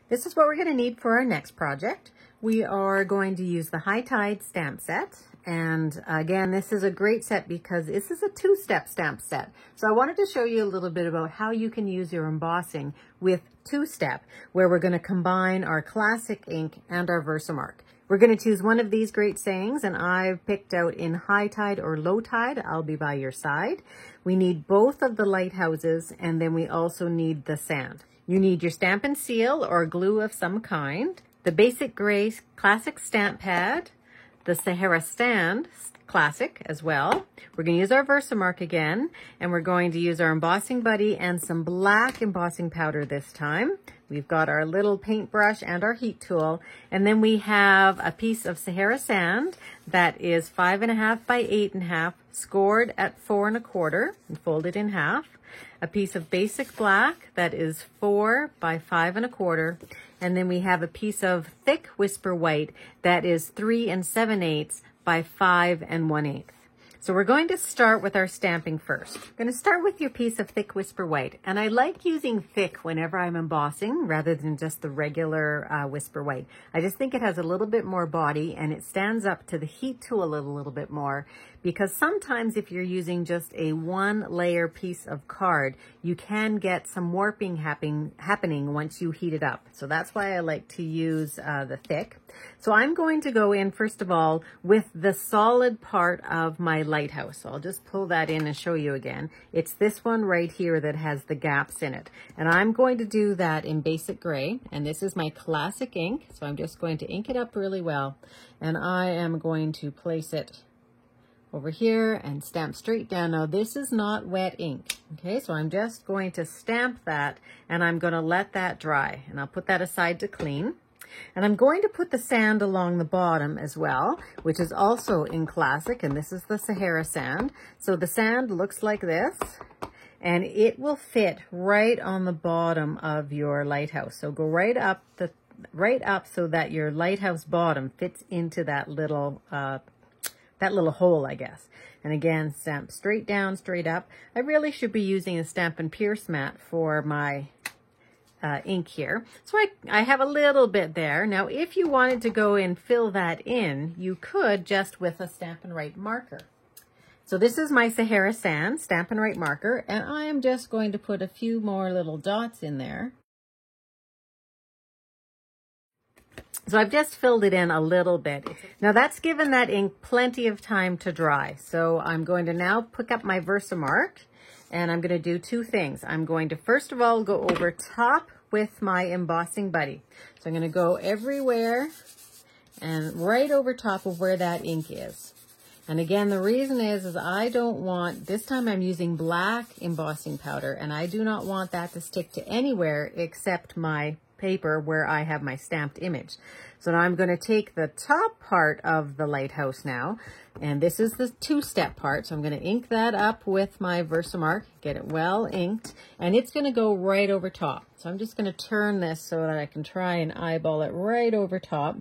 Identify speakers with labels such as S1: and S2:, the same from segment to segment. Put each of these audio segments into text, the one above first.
S1: This is what we're going to need for our next project. We are going to use the High Tide stamp set. And again, this is a great set because this is a two-step stamp set. So I wanted to show you a little bit about how you can use your embossing with two-step, where we're going to combine our classic ink and our Versamark. We're going to choose one of these great sayings, and I've picked out in high tide or low tide, I'll be by your side. We need both of the lighthouses, and then we also need the sand. You need your Stampin' Seal or glue of some kind, the Basic Gray Classic Stamp Pad, the Sahara Stand Classic as well. We're going to use our Versamark again, and we're going to use our Embossing Buddy and some black embossing powder this time. We've got our little paintbrush and our heat tool, and then we have a piece of Sahara Sand that is 5.5 by 8.5, scored at 4 1/4 and folded in half. A piece of Basic Black that is 4 by 5 1/4, and then we have a piece of thick Whisper White that is 3 7/8 by 5 1/8. So we're going to start with our stamping first. I'm going to start with your piece of thick Whisper White, and I like using thick whenever I'm embossing rather than just the regular Whisper White. I just think it has a little bit more body and it stands up to the heat tool a little bit more, because sometimes if you're using just a one layer piece of card, you can get some warping happening once you heat it up. So that's why I like to use the thick. So I'm going to go in first of all with the solid part of my lighthouse. So I'll just pull that in and show you again. It's this one right here that has the gaps in it. And I'm going to do that in Basic Gray. And this is my classic ink. So I'm just going to ink it up really well. And I am going to place it over here and stamp straight down. Now this is not wet ink. Okay, so I'm just going to stamp that and I'm going to let that dry. And I'll put that aside to clean. And I'm going to put the sand along the bottom as well, which is also in classic, and this is the Sahara Sand. So the sand looks like this, and it will fit right on the bottom of your lighthouse. So go right up so that your lighthouse bottom fits into that little hole, I guess. And again, stamp straight down, straight up. I really should be using a Stampin' Pierce mat for my ink here. So I have a little bit there. Now, if you wanted to go and fill that in, you could just with a Stampin' Write marker. So this is my Sahara Sand Stampin' Write marker, and I am just going to put a few more little dots in there. So I've just filled it in a little bit. Now that's given that ink plenty of time to dry. So I'm going to now pick up my Versamark, and I'm going to do two things. I'm going to first of all go over top with my Embossing Buddy. So I'm going to go everywhere and right over top of where that ink is. And again, the reason is I don't want, this time I'm using black embossing powder, and I do not want that to stick to anywhere except my paper where I have my stamped image. So now I'm going to take the top part of the lighthouse now, and this is the two-step part. So I'm going to ink that up with my Versamark, get it well inked, and it's going to go right over top. So I'm just going to turn this so that I can try and eyeball it right over top.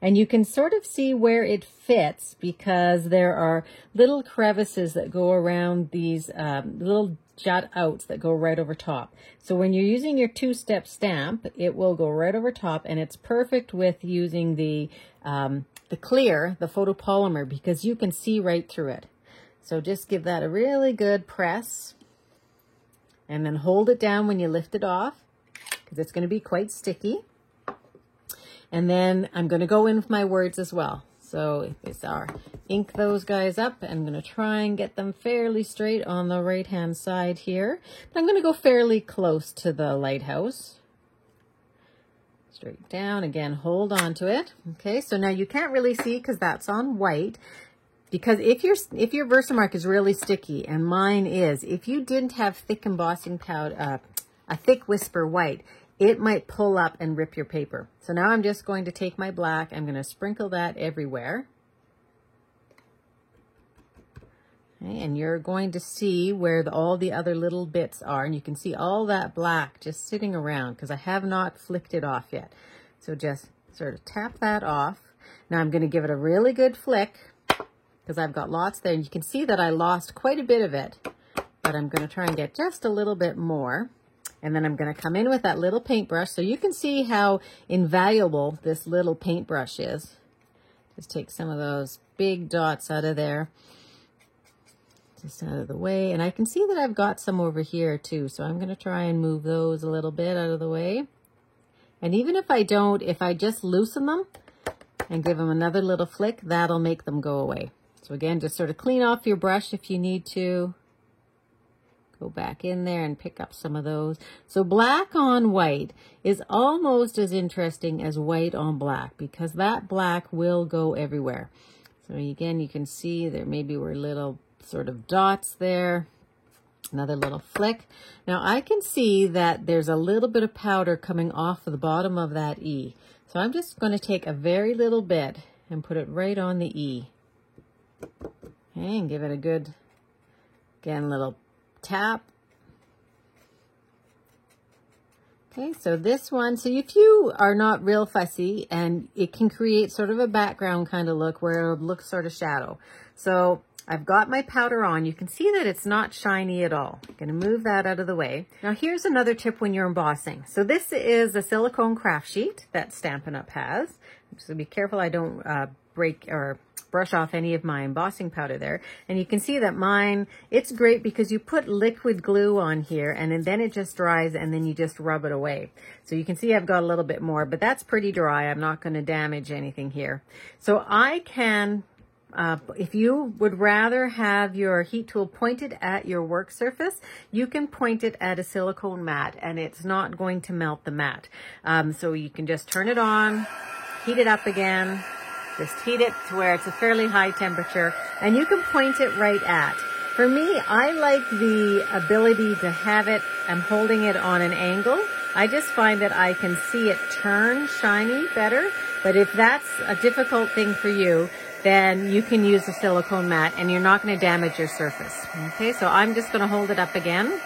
S1: And you can sort of see where it fits because there are little crevices that go around these little jut outs that go right over top. So when you're using your two-step stamp, it will go right over top, and it's perfect with using the clear, the photopolymer, because you can see right through it. So just give that a really good press and then hold it down when you lift it off because it's going to be quite sticky. And then I'm going to go in with my words as well. So it's our ink those guys up. I'm going to try and get them fairly straight on the right hand side here. But I'm going to go fairly close to the lighthouse. Straight down. Again, hold on to it. Okay, so now you can't really see because that's on white. Because if your Versamark is really sticky, and mine is, if you didn't have thick embossing powder, a thick Whisper White, it might pull up and rip your paper. So now I'm just going to take my black. I'm going to sprinkle that everywhere. Okay, and you're going to see where all the other little bits are. And you can see all that black just sitting around because I have not flicked it off yet. So just sort of tap that off. Now I'm going to give it a really good flick because I've got lots there. And you can see that I lost quite a bit of it, but I'm going to try and get just a little bit more. And then I'm going to come in with that little paintbrush so you can see how invaluable this little paintbrush is. Just take some of those big dots out of there. Just out of the way. And I can see that I've got some over here too. So I'm going to try and move those a little bit out of the way. And even if I don't, if I just loosen them and give them another little flick, that'll make them go away. So again, just sort of clean off your brush if you need to. Go back in there and pick up some of those. So black on white is almost as interesting as white on black because that black will go everywhere. So again, you can see there maybe were little sort of dots there. Another little flick. Now I can see that there's a little bit of powder coming off of the bottom of that E. So I'm just going to take a very little bit and put it right on the E. Okay, and give it a good, again, little tap. Okay, so this one, so if you are not real fussy, and it can create sort of a background kind of look where it looks sort of shadow. So I've got my powder on. You can see that it's not shiny at all. I'm going to move that out of the way. Now here's another tip when you're embossing. So this is a silicone craft sheet that Stampin' Up! Has. So be careful I don't break or brush off any of my embossing powder there. And you can see that mine, it's great because you put liquid glue on here and then it just dries and then you just rub it away. So you can see I've got a little bit more, but that's pretty dry. I'm not going to damage anything here. So I can, if you would rather have your heat tool pointed at your work surface, you can point it at a silicone mat and it's not going to melt the mat. So you can just turn it on, heat it up again, just heat it to where it's a fairly high temperature and you can point it right at. For me, I like the ability to have it, I'm holding it on an angle. I just find that I can see it turn shiny better. But if that's a difficult thing for you, then you can use a silicone mat and you're not going to damage your surface. Okay, so I'm just going to hold it up again.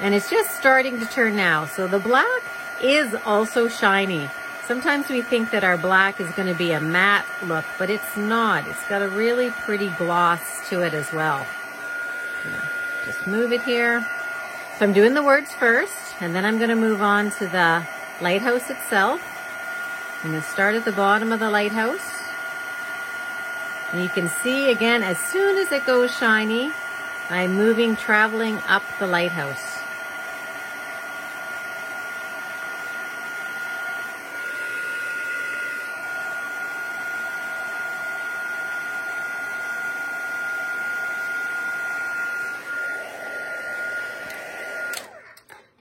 S1: And it's just starting to turn now. So the black is also shiny. Sometimes we think that our black is going to be a matte look, but it's not. It's got a really pretty gloss to it as well. Just move it here. So I'm doing the words first, and then I'm going to move on to the lighthouse itself. I'm going to start at the bottom of the lighthouse. And you can see, again, as soon as it goes shiny, I'm moving, traveling up the lighthouse.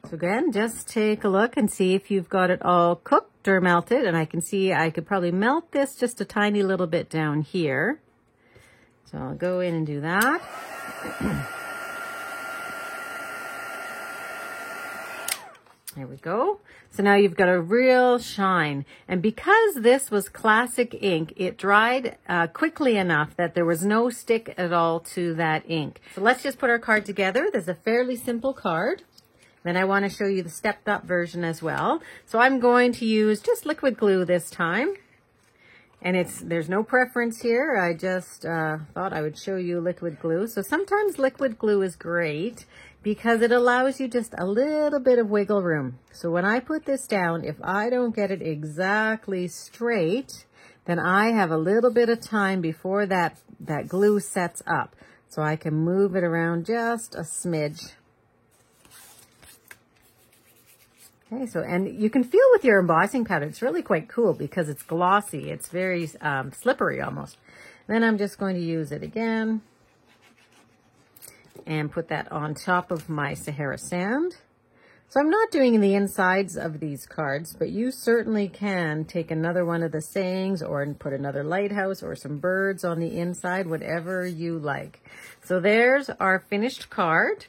S1: So again, just take a look and see if you've got it all cooked or melted. And I can see I could probably melt this just a tiny little bit down here. So I'll go in and do that. There we go. So now you've got a real shine. And because this was classic ink, it dried quickly enough that there was no stick at all to that ink. So let's just put our card together. There's a fairly simple card. Then I want to show you the stepped up version as well. So I'm going to use just liquid glue this time. And there's no preference here. I just thought I would show you liquid glue. So sometimes liquid glue is great because it allows you just a little bit of wiggle room. So when I put this down, if I don't get it exactly straight, then I have a little bit of time before that glue sets up. So I can move it around just a smidge. Okay, so, and you can feel with your embossing powder, it's really quite cool because it's glossy. It's very slippery almost. Then I'm just going to use it again and put that on top of my Sahara sand. So I'm not doing the insides of these cards, but you certainly can take another one of the sayings or put another lighthouse or some birds on the inside, whatever you like. So there's our finished card.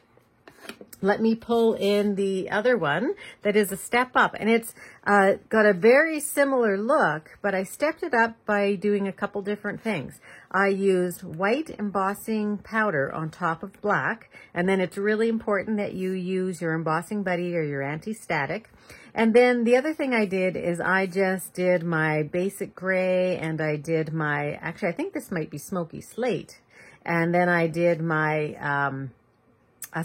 S1: Let me pull in the other one that is a step up, and it's got a very similar look, but I stepped it up by doing a couple different things. I used white embossing powder on top of black, and then it's really important that you use your embossing buddy or your anti-static. And then the other thing I did is I just did my basic gray, and I did my, actually I think this might be smoky slate, and then I did my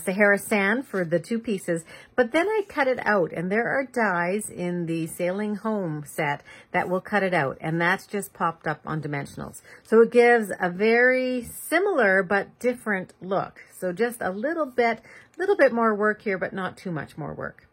S1: Sahara sand for the 2 pieces, but then I cut it out, and there are dies in the Sailing Home set that will cut it out, and that's just popped up on Dimensionals. So it gives a very similar but different look. So just a little bit more work here, but not too much more work.